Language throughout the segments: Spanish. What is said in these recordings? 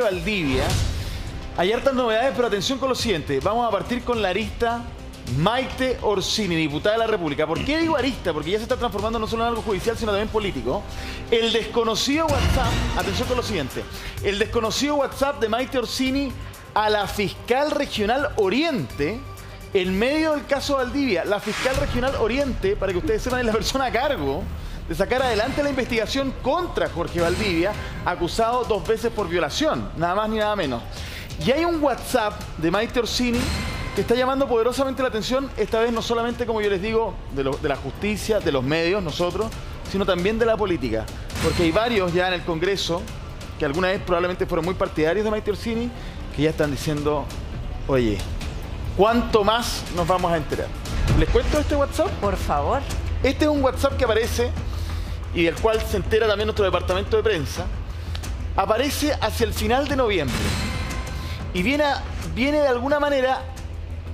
Valdivia. Hay hartas novedades, pero atención con lo siguiente. Vamos a partir con la arista Maite Orsini, diputada de la República. ¿Por qué digo arista? Porque ya se está transformando no solo en algo judicial, sino también político. El desconocido WhatsApp, atención con lo siguiente. El desconocido WhatsApp de Maite Orsini a la fiscal regional Oriente, en medio del caso Valdivia. La fiscal regional Oriente, para que ustedes sepan, es la persona a cargo de sacar adelante la investigación contra Jorge Valdivia, acusado 2 veces por violación, nada más ni nada menos. Y hay un WhatsApp de Maite Orsini que está llamando poderosamente la atención, esta vez no solamente, como yo les digo, de la justicia, de los medios, nosotros, sino también de la política. Porque hay varios ya en el Congreso, que alguna vez probablemente fueron muy partidarios de Maite Orsini, que ya están diciendo, oye, ¿cuánto más nos vamos a enterar? ¿Les cuento este WhatsApp? Por favor. Este es un WhatsApp que aparece y del cual se entera también nuestro departamento de prensa. Aparece hacia el final de noviembre y viene de alguna manera,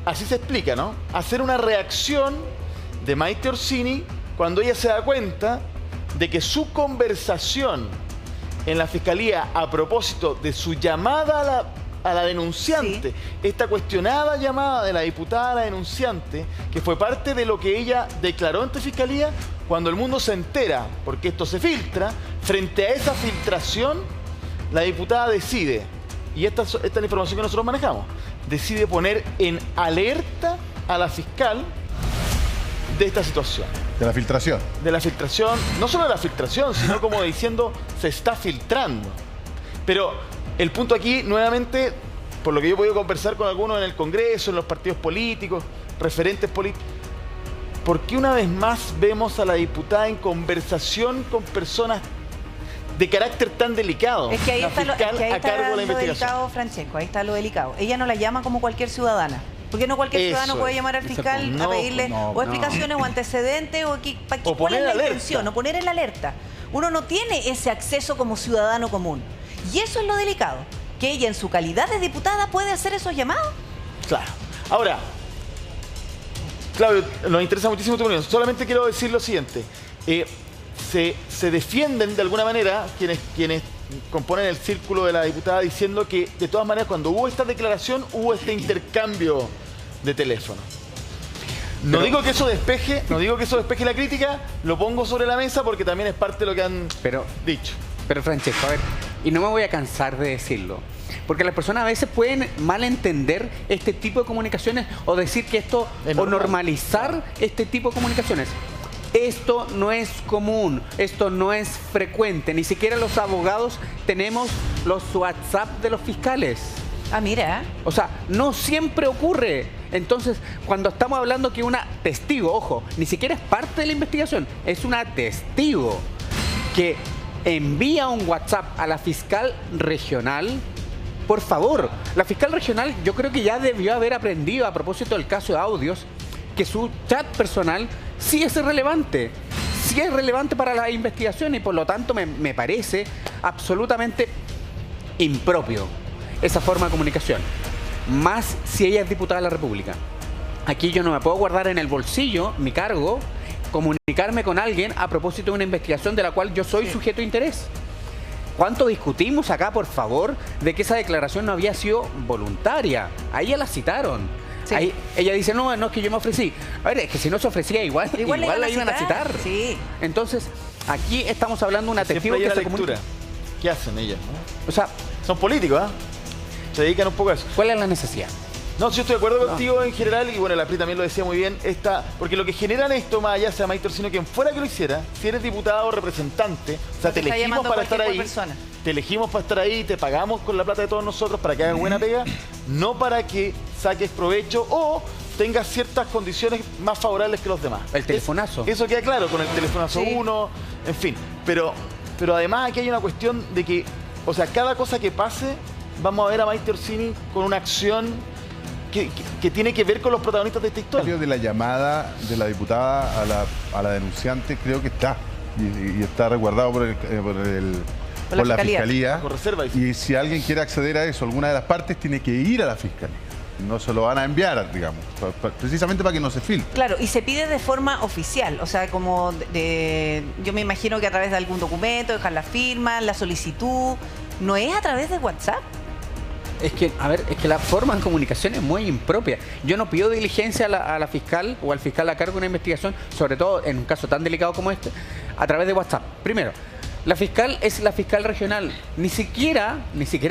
así se explica, ¿no?, a hacer una reacción de Maite Orsini cuando ella se da cuenta de que su conversación en la Fiscalía a propósito de su llamada a la denunciante, sí, esta cuestionada llamada de la diputada a la denunciante, que fue parte de lo que ella declaró ante Fiscalía, cuando el mundo se entera, porque esto se filtra, frente a esa filtración, la diputada decide, y esta es la información que nosotros manejamos, decide poner en alerta a la fiscal de esta situación. ¿De la filtración? De la filtración, no solo de la filtración, sino como diciendo, se está filtrando. Pero el punto aquí, nuevamente, por lo que yo he podido conversar con algunos en el Congreso, en los partidos políticos, referentes políticos, ¿por qué una vez más vemos a la diputada en conversación con personas de carácter tan delicado? Es que ahí está lo investigación delicado, Francesco, ahí está lo delicado. Ella no la llama como cualquier ciudadana. Porque no cualquier ciudadano puede llamar al fiscal a pedirle explicaciones o antecedentes o cuál es la intención, o poner en la alerta. Uno no tiene ese acceso como ciudadano común. Y eso es lo delicado, que ella en su calidad de diputada puede hacer esos llamados. Claro. Ahora, Claudio, nos interesa muchísimo tu opinión. Solamente quiero decir lo siguiente. Se defienden de alguna manera quienes componen el círculo de la diputada diciendo que de todas maneras cuando hubo esta declaración hubo este intercambio de teléfono. No digo que eso despeje la crítica, lo pongo sobre la mesa porque también es parte de lo que han dicho. Pero Francesco, a ver, y no me voy a cansar de decirlo, porque las personas a veces pueden malentender este tipo de comunicaciones o decir que esto, o normalizar este tipo de comunicaciones. Esto no es común, esto no es frecuente, ni siquiera los abogados tenemos los WhatsApp de los fiscales. Ah, mira. O sea, no siempre ocurre. Entonces, cuando estamos hablando que una testigo, ojo, ni siquiera es parte de la investigación, es una testigo que envía un WhatsApp a la fiscal regional. Por favor, la fiscal regional yo creo que ya debió haber aprendido a propósito del caso de audios que su chat personal sí es relevante para la investigación y por lo tanto me parece absolutamente impropio esa forma de comunicación. Más si ella es diputada de la República. Aquí yo no me puedo guardar en el bolsillo mi cargo, comunicarme con alguien a propósito de una investigación de la cual yo soy sujeto de interés. ¿Cuánto discutimos acá, por favor, de que esa declaración no había sido voluntaria? A ella la citaron. Sí. Ahí, ella dice, no, es que yo me ofrecí. A ver, es que si no se ofrecía, igual la iban a citar. Sí. Entonces, aquí estamos hablando de una testigo que se comunica. ¿Qué hacen ellas, no? O sea, son políticos, ¿ah? Se dedican un poco a eso. ¿Cuál es la necesidad? No, yo estoy de acuerdo contigo en general, y bueno, la PRI también lo decía muy bien, porque lo que generan esto, más allá sea Maite Orsini, quien fuera que lo hiciera, si eres diputado o representante, o sea, te elegimos para estar ahí, te pagamos con la plata de todos nosotros para que hagas buena pega, no para que saques provecho o tengas ciertas condiciones más favorables que los demás. El telefonazo. Eso queda claro, con el telefonazo 1, en fin. Pero además aquí hay una cuestión de que, o sea, cada cosa que pase, vamos a ver a Maite Orsini con una acción que tiene que ver con los protagonistas de esta historia. De la llamada de la diputada a la denunciante creo que está. Y está resguardado por la Fiscalía. Con reserva. Y si alguien quiere acceder a eso, alguna de las partes tiene que ir a la Fiscalía. No se lo van a enviar, digamos, precisamente para que no se filtre. Claro, y se pide de forma oficial, o sea, como yo me imagino que a través de algún documento, dejar la firma, la solicitud, ¿No es a través de WhatsApp? Es que la forma de comunicación es muy impropia. Yo no pido diligencia a la fiscal o al fiscal a cargo de una investigación, sobre todo en un caso tan delicado como este, a través de WhatsApp. Primero, la fiscal es la fiscal regional, ni siquiera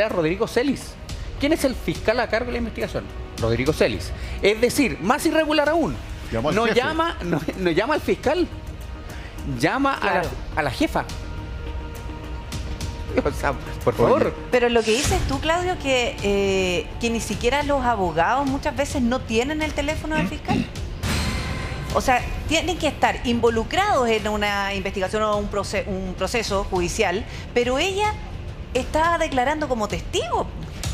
Rodrigo Celis. ¿Quién es el fiscal a cargo de la investigación? Rodrigo Celis. Es decir, más irregular aún, no llama al fiscal, llama a la jefa. O sea, por favor. Pero lo que dices tú, Claudio, que ni siquiera los abogados muchas veces no tienen el teléfono del fiscal. O sea, tienen que estar involucrados en una investigación o un proceso judicial, pero ella está declarando como testigo.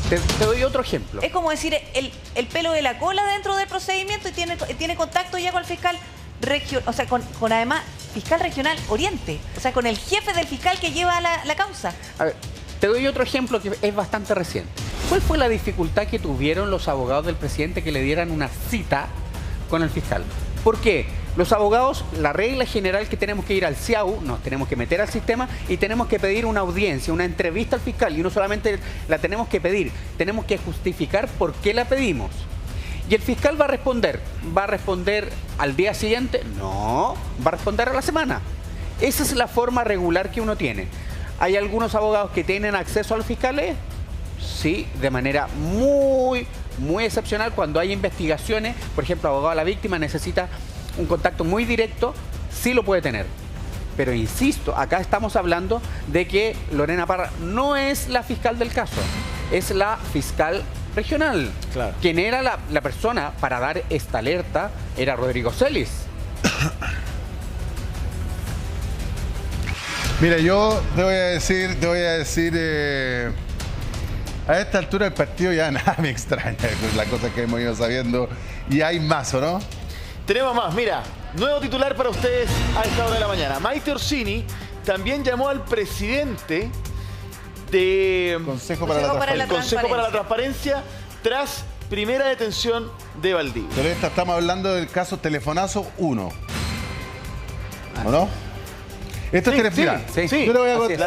Te doy otro ejemplo. Es como decir el pelo de la cola dentro del procedimiento y tiene contacto ya con el fiscal regional, o sea, con además fiscal regional Oriente, o sea, con el jefe del fiscal que lleva la causa. A ver, te doy otro ejemplo que es bastante reciente. ¿Cuál fue la dificultad que tuvieron los abogados del presidente que le dieran una cita con el fiscal? ¿Por qué? Los abogados, la regla general que tenemos que ir al CIAU, nos tenemos que meter al sistema y tenemos que pedir una audiencia, una entrevista al fiscal. Y no solamente la tenemos que pedir, tenemos que justificar por qué la pedimos. ¿Y el fiscal va a responder al día siguiente? No, va a responder a la semana. Esa es la forma regular que uno tiene. ¿Hay algunos abogados que tienen acceso a los fiscales? Sí, de manera muy excepcional. Cuando hay investigaciones, por ejemplo, abogado a la víctima necesita un contacto muy directo, sí lo puede tener. Pero insisto, acá estamos hablando de que Lorena Parra no es la fiscal del caso, es la fiscal regional. Claro. Quien era la persona para dar esta alerta era Rodrigo Celis. Mira, yo te voy a decir, a esta altura del partido ya nada me extraña con las cosas que hemos ido sabiendo. Y hay más, ¿o no? Tenemos más, mira, nuevo titular para ustedes a esta hora de la mañana. Maite Orsini también llamó al presidente de Consejo para la Transparencia tras primera detención de Valdivia. Pero estamos hablando del caso Telefonazo 1. ¿O no? Esto es sí. Yo te voy a contar.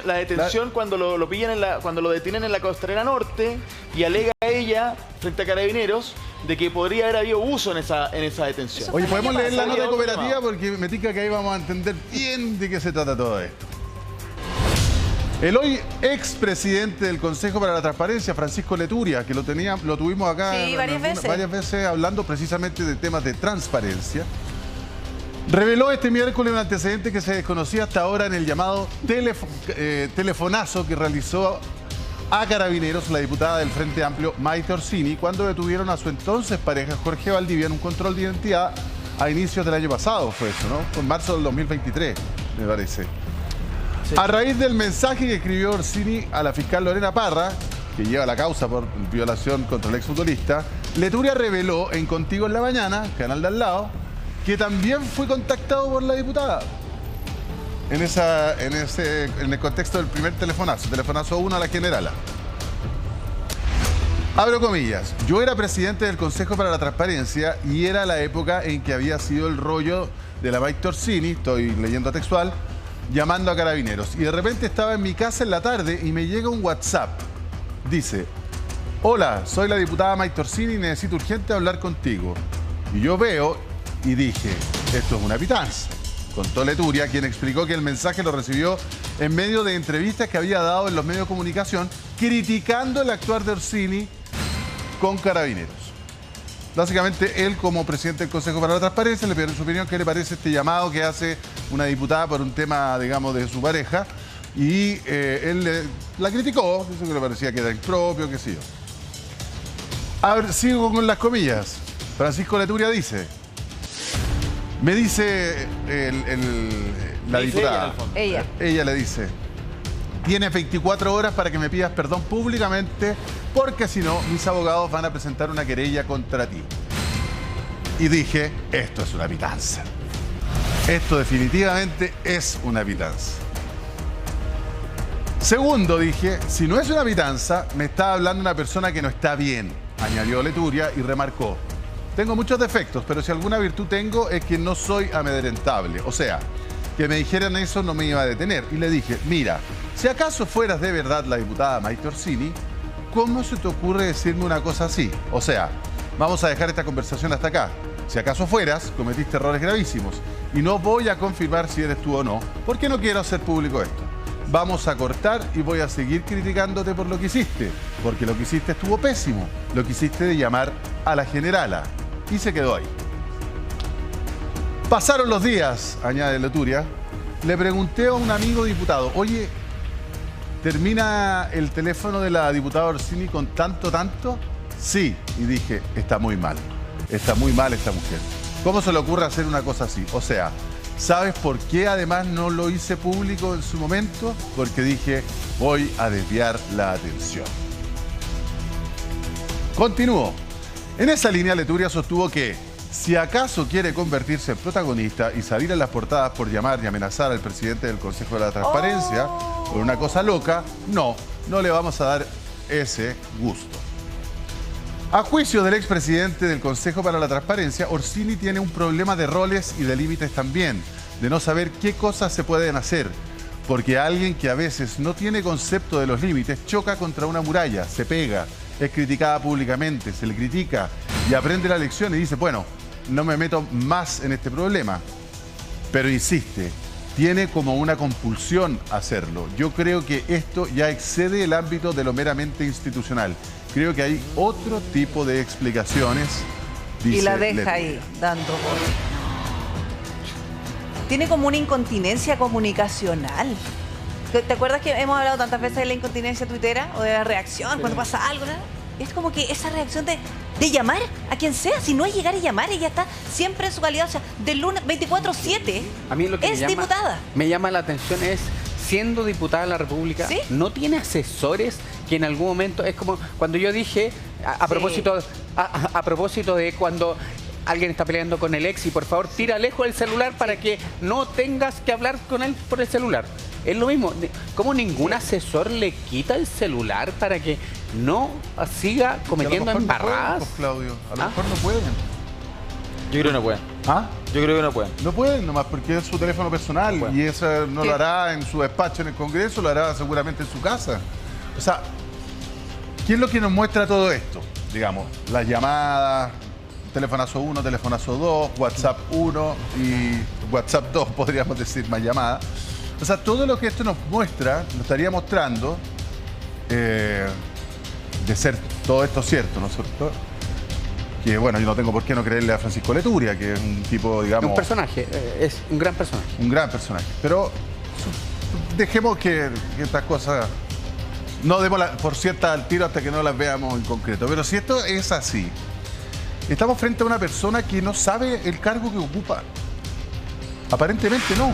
La detención cuando lo pillan cuando lo detienen en la Costanera Norte y alega a ella frente a Carabineros de que podría haber habido abuso en esa detención. Oye, podemos leer la nota cooperativa porque me tica que ahí vamos a entender bien de qué se trata todo esto. El hoy expresidente del Consejo para la Transparencia, Francisco Leturia, que lo tuvimos acá varias veces hablando precisamente de temas de transparencia, reveló este miércoles un antecedente que se desconocía hasta ahora en el llamado telefonazo que realizó a Carabineros la diputada del Frente Amplio, Maite Orsini, cuando detuvieron a su entonces pareja, Jorge Valdivia, en un control de identidad a inicios del año pasado, fue eso, ¿no? Fue en marzo del 2023, me parece. Sí. A raíz del mensaje que escribió Orsini a la fiscal Lorena Parra, que lleva la causa por violación contra el exfutbolista, Leturia reveló en Contigo en la Mañana, canal de al lado, que también fue contactado por la diputada en el contexto del primer telefonazo 1 a la generala. Abro comillas, yo era presidente del Consejo para la Transparencia y era la época en que había sido el rollo de la Maite Orsini, estoy leyendo textual, llamando a Carabineros. Y de repente estaba en mi casa en la tarde y me llega un WhatsApp. Dice, hola, soy la diputada Maite Orsini y necesito urgente hablar contigo. Y yo veo y dije, esto es una pitanza. Contó Leturia, quien explicó que el mensaje lo recibió en medio de entrevistas que había dado en los medios de comunicación, criticando el actuar de Orsini con Carabineros. Básicamente, él como presidente del Consejo para la Transparencia le pidió su opinión qué le parece este llamado que hace una diputada por un tema, digamos, de su pareja. Y él la criticó, dice que le parecía que era impropio, qué sé yo. A ver, sigo con las comillas. Francisco Leturia dice... Me dice la diputada, ella le dice, tienes 24 horas para que me pidas perdón públicamente porque si no, mis abogados van a presentar una querella contra ti. Y dije, esto es una pitanza. Esto definitivamente es una pitanza. Segundo, dije, si no es una pitanza, me está hablando una persona que no está bien, añadió Leturia y remarcó. Tengo muchos defectos, pero si alguna virtud tengo es que no soy amedrentable. O sea, que me dijeran eso no me iba a detener. Y le dije, mira, si acaso fueras de verdad la diputada Maite Orsini, ¿cómo se te ocurre decirme una cosa así? O sea, vamos a dejar esta conversación hasta acá. Si acaso fueras, cometiste errores gravísimos. Y no voy a confirmar si eres tú o no, porque no quiero hacer público esto. Vamos a cortar y voy a seguir criticándote por lo que hiciste. Porque lo que hiciste estuvo pésimo. Lo que hiciste de llamar a la generala. Y se quedó ahí. Pasaron los días, añade Leturia. Le pregunté a un amigo diputado, oye, ¿termina el teléfono de la diputada Orsini con tanto? Sí. Y dije, está muy mal. Está muy mal esta mujer. ¿Cómo se le ocurre hacer una cosa así? O sea, ¿sabes por qué además no lo hice público en su momento? Porque dije, voy a desviar la atención. Continúo. En esa línea, Leturia sostuvo que si acaso quiere convertirse en protagonista y salir en las portadas por llamar y amenazar al presidente del Consejo de la Transparencia por una cosa loca, no le vamos a dar ese gusto. A juicio del expresidente del Consejo para la Transparencia, Orsini tiene un problema de roles y de límites también, de no saber qué cosas se pueden hacer, porque alguien que a veces no tiene concepto de los límites choca contra una muralla, se pega, es criticada públicamente, se le critica y aprende la lección y dice, bueno, no me meto más en este problema. Pero insiste, tiene como una compulsión hacerlo. Yo creo que esto ya excede el ámbito de lo meramente institucional. Creo que hay otro tipo de explicaciones. Dice y la deja Leturia ahí, dando por... Tiene como una incontinencia comunicacional. ¿Te acuerdas que hemos hablado tantas veces de la incontinencia tuitera o de la reacción cuando pasa algo, ¿no? Es como que esa reacción de llamar a quien sea, si no es llegar y llamar, ella está siempre en su calidad, o sea, del lunes 24/7 a mí lo que es diputada. Me llama la atención es, siendo diputada de la República, ¿sí? No tiene asesores que en algún momento, es como cuando yo dije, a propósito de cuando alguien está peleando con el ex y por favor tira lejos el celular para que no tengas que hablar con él por el celular. Es lo mismo, como ningún asesor le quita el celular para que no siga cometiendo embarradas. No pueden, Claudio, a lo mejor no pueden. Yo creo que no pueden. ¿Ah? Yo creo que no pueden. No pueden nomás porque es su teléfono personal y eso no lo hará en su despacho en el Congreso, lo hará seguramente en su casa. O sea, ¿qué es lo que nos muestra todo esto? Digamos, las llamadas, telefonazo 1, telefonazo 2, WhatsApp 1 y WhatsApp 2, podríamos decir, más llamadas. O sea, todo lo que esto nos muestra, nos estaría mostrando, de ser todo esto cierto, ¿no es cierto? Que bueno, yo no tengo por qué no creerle a Francisco Leturia, que es un tipo, digamos... Un personaje, es un gran personaje. Un gran personaje. Pero dejemos que estas cosas... No demos por ciertas al tiro hasta que no las veamos en concreto. Pero si esto es así, estamos frente a una persona que no sabe el cargo que ocupa. Aparentemente no.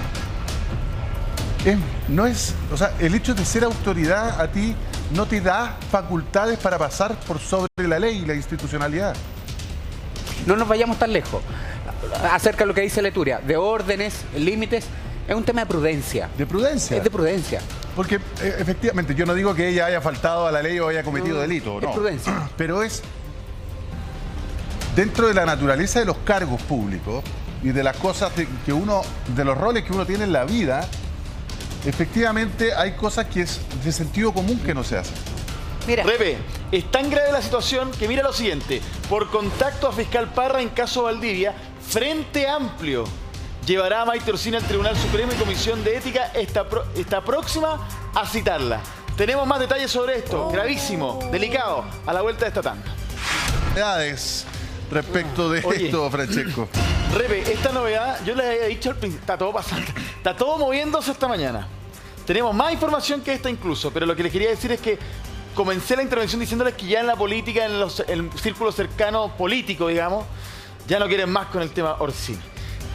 O sea, el hecho de ser autoridad a ti no te da facultades para pasar por sobre la ley y la institucionalidad. No nos vayamos tan lejos. Acerca de lo que dice Leturia, de órdenes, límites, es un tema de prudencia. ¿De prudencia? Es de prudencia. Porque efectivamente, yo no digo que ella haya faltado a la ley o haya cometido delito. No. Es prudencia. Pero es dentro de la naturaleza de los cargos públicos y de las cosas que uno, de los roles que uno tiene en la vida. Efectivamente, hay cosas que es de sentido común que no se hacen. Mira. Repe, es tan grave la situación que mira lo siguiente. Por contacto a fiscal Parra en caso Valdivia, Frente Amplio llevará a Maite Orsini al Tribunal Supremo y Comisión de Ética está próxima a citarla. Tenemos más detalles sobre esto. Gravísimo, delicado, a la vuelta de esta tanda. Novedades respecto de esto, Francesco. Repe, esta novedad, yo les había dicho al principio, está todo pasando, está todo moviéndose esta mañana. Tenemos más información que esta incluso, pero lo que les quería decir es que comencé la intervención diciéndoles que ya en la política, en el círculo cercano político, digamos, ya no quieren más con el tema Orsini.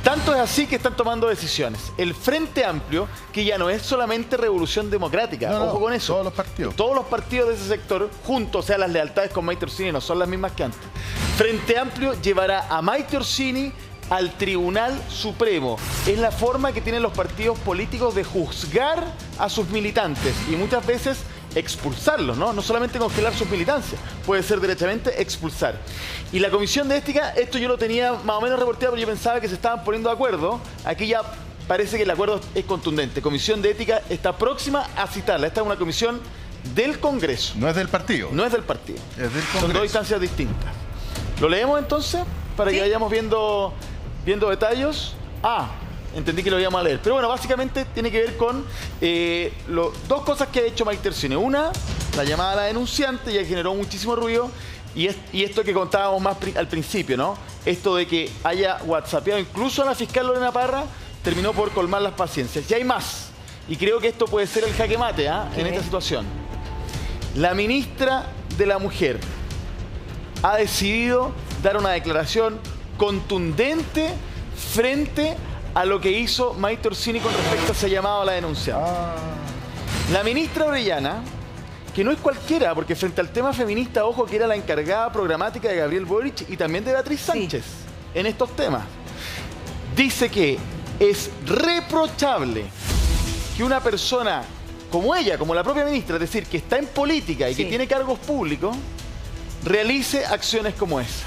Tanto es así que están tomando decisiones. El Frente Amplio, que ya no es solamente Revolución Democrática, ojo con eso. Todos los partidos. Todos los partidos de ese sector, juntos, o sea, las lealtades con Maite Orsini no son las mismas que antes. Frente Amplio llevará a Maite Orsini al Tribunal Supremo. Es la forma que tienen los partidos políticos de juzgar a sus militantes y muchas veces expulsarlos, ¿no? No solamente congelar sus militancias, puede ser derechamente expulsar. Y la Comisión de Ética, esto yo lo tenía más o menos reporteado, pero yo pensaba que se estaban poniendo de acuerdo. Aquí ya parece que el acuerdo es contundente. Comisión de Ética está próxima a citarla. Esta es una comisión del Congreso. No es del partido. No es del partido. Es del Congreso. Son dos instancias distintas. ¿Lo leemos entonces? Para que vayamos viendo detalles. Entendí que lo íbamos a leer. Pero bueno, básicamente tiene que ver con dos cosas que ha hecho Maite Orsini. Una, la llamada a la denunciante, ya generó muchísimo ruido. Y esto que contábamos más al principio, ¿no? Esto de que haya whatsappeado incluso a la fiscal Lorena Parra, terminó por colmar las paciencias. Y hay más. Y creo que esto puede ser el jaque mate en esta situación. La ministra de la Mujer ha decidido dar una declaración contundente frente a lo que hizo Maite Orsini con respecto a ese llamado a la denunciante. La ministra Orellana, que no es cualquiera, porque frente al tema feminista, ojo, que era la encargada programática de Gabriel Boric y también de Beatriz Sánchez en estos temas, dice que es reprochable que una persona como ella, como la propia ministra, es decir, que está en política y que tiene cargos públicos, realice acciones como esa.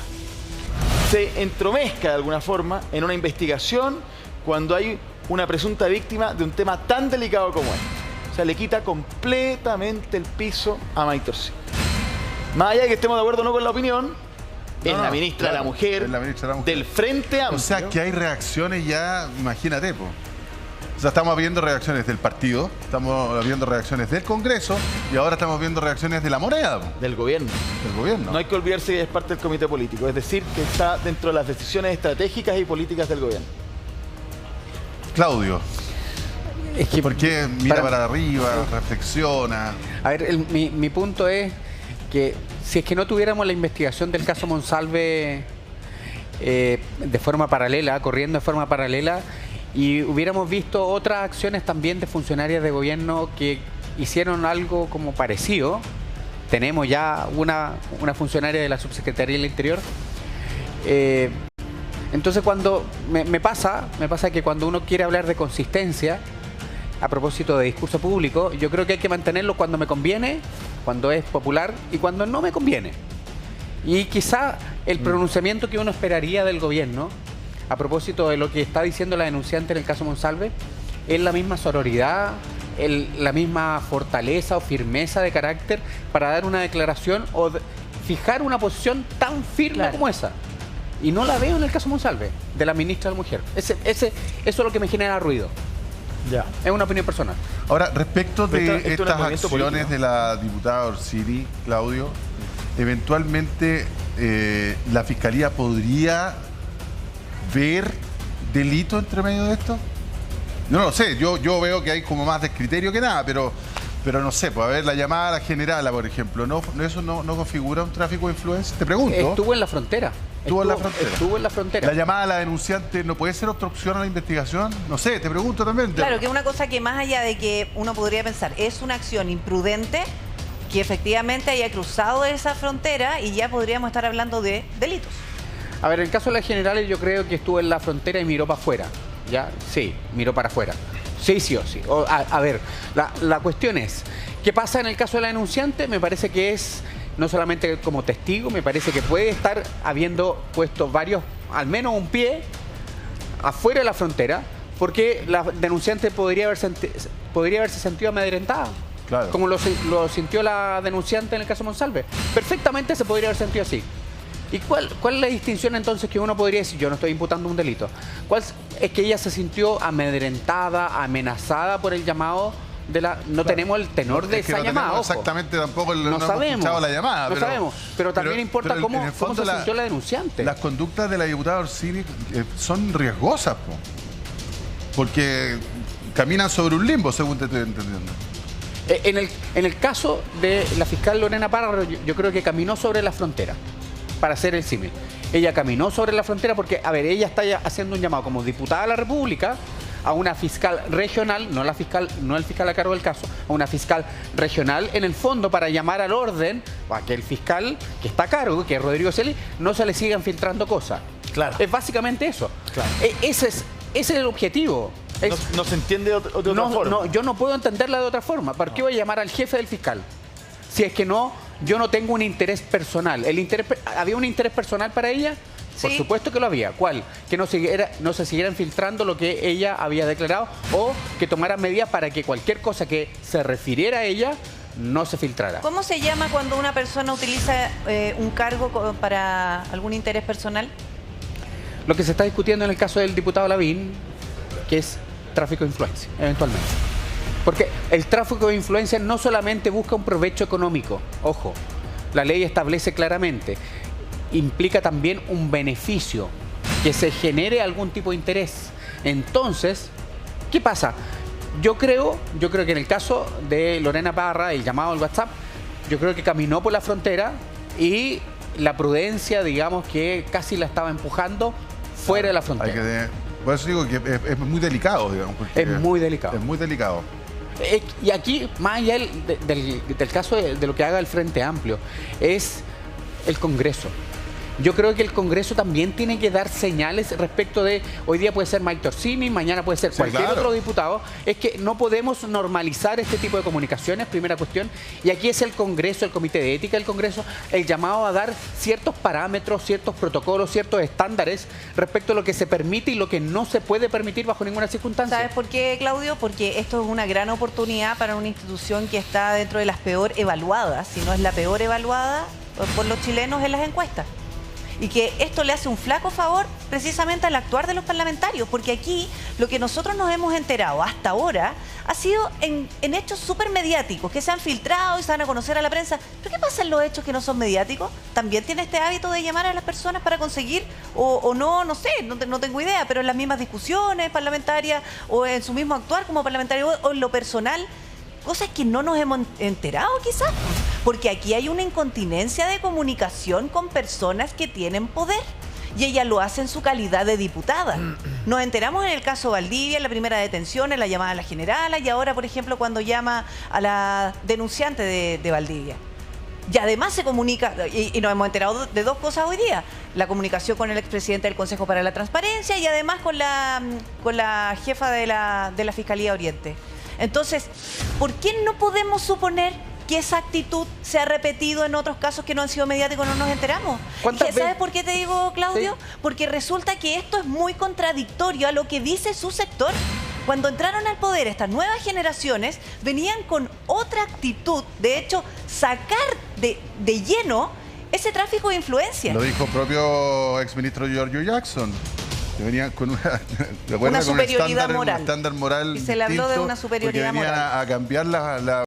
Se entromezca de alguna forma en una investigación cuando hay una presunta víctima de un tema tan delicado como este. O sea, le quita completamente el piso a Maite Orsini. Más allá de que estemos de acuerdo o no con la opinión, es la ministra de la Mujer, del Frente Amplio. O sea, que hay reacciones ya, imagínate, po. O sea, estamos viendo reacciones del partido, estamos viendo reacciones del Congreso y ahora estamos viendo reacciones de la moneda, po. Del gobierno. Del gobierno. No hay que olvidarse que es parte del comité político, es decir, que está dentro de las decisiones estratégicas y políticas del gobierno. Claudio. Es que ¿por qué mira para arriba, reflexiona? A ver, mi punto es que si es que no tuviéramos la investigación del caso Monsalve de forma paralela, corriendo de forma paralela, y hubiéramos visto otras acciones también de funcionarias de gobierno que hicieron algo como parecido. Tenemos ya una funcionaria de la Subsecretaría del Interior. Entonces cuando me pasa que cuando uno quiere hablar de consistencia, a propósito de discurso público, yo creo que hay que mantenerlo cuando me conviene, cuando es popular y cuando no me conviene. Y quizá el pronunciamiento que uno esperaría del gobierno, a propósito de lo que está diciendo la denunciante en el caso Monsalve, es la misma sororidad, la misma fortaleza o firmeza de carácter para dar una declaración o fijar una posición tan firme como esa. Y no la veo en el caso Monsalve, de la ministra de la Mujer. Eso es lo que me genera ruido. Ya. Es una opinión personal. Ahora, respecto de estas acciones de la diputada Orsini, Claudio, eventualmente la Fiscalía podría ver delito entre medio de esto. Yo no lo sé, yo veo que hay como más descriterio que nada, pero no sé, pues a ver, la llamada a la generala, por ejemplo, ¿eso no configura un tráfico de influencia? Te pregunto. Estuvo en la frontera. Estuvo en la frontera. ¿La llamada a la denunciante no puede ser obstrucción a la investigación? No sé, te pregunto también. Claro, que una cosa que más allá de que uno podría pensar, es una acción imprudente que efectivamente haya cruzado esa frontera y ya podríamos estar hablando de delitos. A ver, en el caso de las generales yo creo que estuvo en la frontera y miró para afuera. ¿Ya? Sí, miró para afuera. Sí o sí. A ver, la cuestión es, ¿qué pasa en el caso de la denunciante? Me parece que es... no solamente como testigo, me parece que puede estar habiendo puesto varios, al menos un pie, afuera de la frontera, porque la denunciante podría haberse sentido amedrentada, como lo sintió la denunciante en el caso Monsalve. Perfectamente se podría haber sentido así. ¿Y cuál es la distinción entonces que uno podría decir? Yo no estoy imputando un delito. ¿Cuál es que ella se sintió amedrentada, amenazada por el llamado? No tenemos el tenor de esa llamada. Exactamente, tampoco no sabemos la llamada. No sabemos, pero también importa cómo se sintió la denunciante. Las conductas de la diputada Orsini son riesgosas, porque caminan sobre un limbo, según te estoy entendiendo. En el caso de la fiscal Lorena Parra, yo creo que caminó sobre la frontera, para hacer el símil. Ella caminó sobre la frontera porque, a ver, ella está haciendo un llamado como diputada de la República a una fiscal regional, no el fiscal a cargo del caso, a una fiscal regional, en el fondo para llamar al orden a que el fiscal que está a cargo, que es Rodrigo Celi, no se le sigan filtrando cosas. Claro. Es básicamente eso. Claro. Ese es el objetivo. No se entiende de otra forma. No, yo no puedo entenderla de otra forma. ¿Por qué voy a llamar al jefe del fiscal? Si es que yo no tengo un interés personal. Había un interés personal para ella Por supuesto que lo había. ¿Cuál? Que no se siguieran filtrando lo que ella había declarado o que tomaran medidas para que cualquier cosa que se refiriera a ella no se filtrara. ¿Cómo se llama cuando una persona utiliza un cargo para algún interés personal? Lo que se está discutiendo en el caso del diputado Lavín, que es tráfico de influencia, eventualmente. Porque el tráfico de influencia no solamente busca un provecho económico, ojo, la ley establece claramente, implica también un beneficio, que se genere algún tipo de interés. Entonces, ¿qué pasa? Yo creo que en el caso de Lorena Parra, el llamado al WhatsApp, yo creo que caminó por la frontera y la prudencia, digamos, que casi la estaba empujando fuera de la frontera. Por eso digo que es muy delicado, digamos. Es muy delicado. Es muy delicado. Y aquí, más allá del caso de lo que haga el Frente Amplio, es el Congreso. Yo creo que el Congreso también tiene que dar señales respecto de, hoy día puede ser Mike Torsini, mañana puede ser cualquier otro diputado. Es que no podemos normalizar este tipo de comunicaciones, primera cuestión. Y aquí es el Congreso, el Comité de Ética del Congreso, el llamado a dar ciertos parámetros, ciertos protocolos, ciertos estándares respecto a lo que se permite y lo que no se puede permitir bajo ninguna circunstancia. ¿Sabes por qué, Claudio? Porque esto es una gran oportunidad para una institución que está dentro de las peor evaluadas, si no es la peor evaluada por los chilenos en las encuestas. Y que esto le hace un flaco favor precisamente al actuar de los parlamentarios, porque aquí lo que nosotros nos hemos enterado hasta ahora ha sido en hechos súper mediáticos, que se han filtrado y se van a conocer a la prensa. ¿Pero qué pasa en los hechos que no son mediáticos? ¿También tiene este hábito de llamar a las personas para conseguir, o no, no sé, no tengo idea, pero en las mismas discusiones parlamentarias o en su mismo actuar como parlamentario o en lo personal? Cosas que no nos hemos enterado quizás, porque aquí hay una incontinencia de comunicación con personas que tienen poder y ella lo hace en su calidad de diputada. Nos enteramos en el caso Valdivia, en la primera detención, en la llamada a la generala y ahora, por ejemplo, cuando llama a la denunciante de Valdivia. Y además se comunica, y nos hemos enterado de dos cosas hoy día, la comunicación con el expresidente del Consejo para la Transparencia y además con la jefa de la Fiscalía Oriente. Entonces, ¿por qué no podemos suponer que esa actitud se ha repetido en otros casos que no han sido mediáticos? No nos enteramos. ¿Sabes por qué te digo, Claudio? Sí. Porque resulta que esto es muy contradictorio a lo que dice su sector. Cuando entraron al poder estas nuevas generaciones, venían con otra actitud. De hecho, sacar de lleno ese tráfico de influencia. Lo dijo propio exministro Giorgio Jackson. Que venía con una superioridad moral. Un estándar moral y se le habló de una superioridad moral. A cambiar la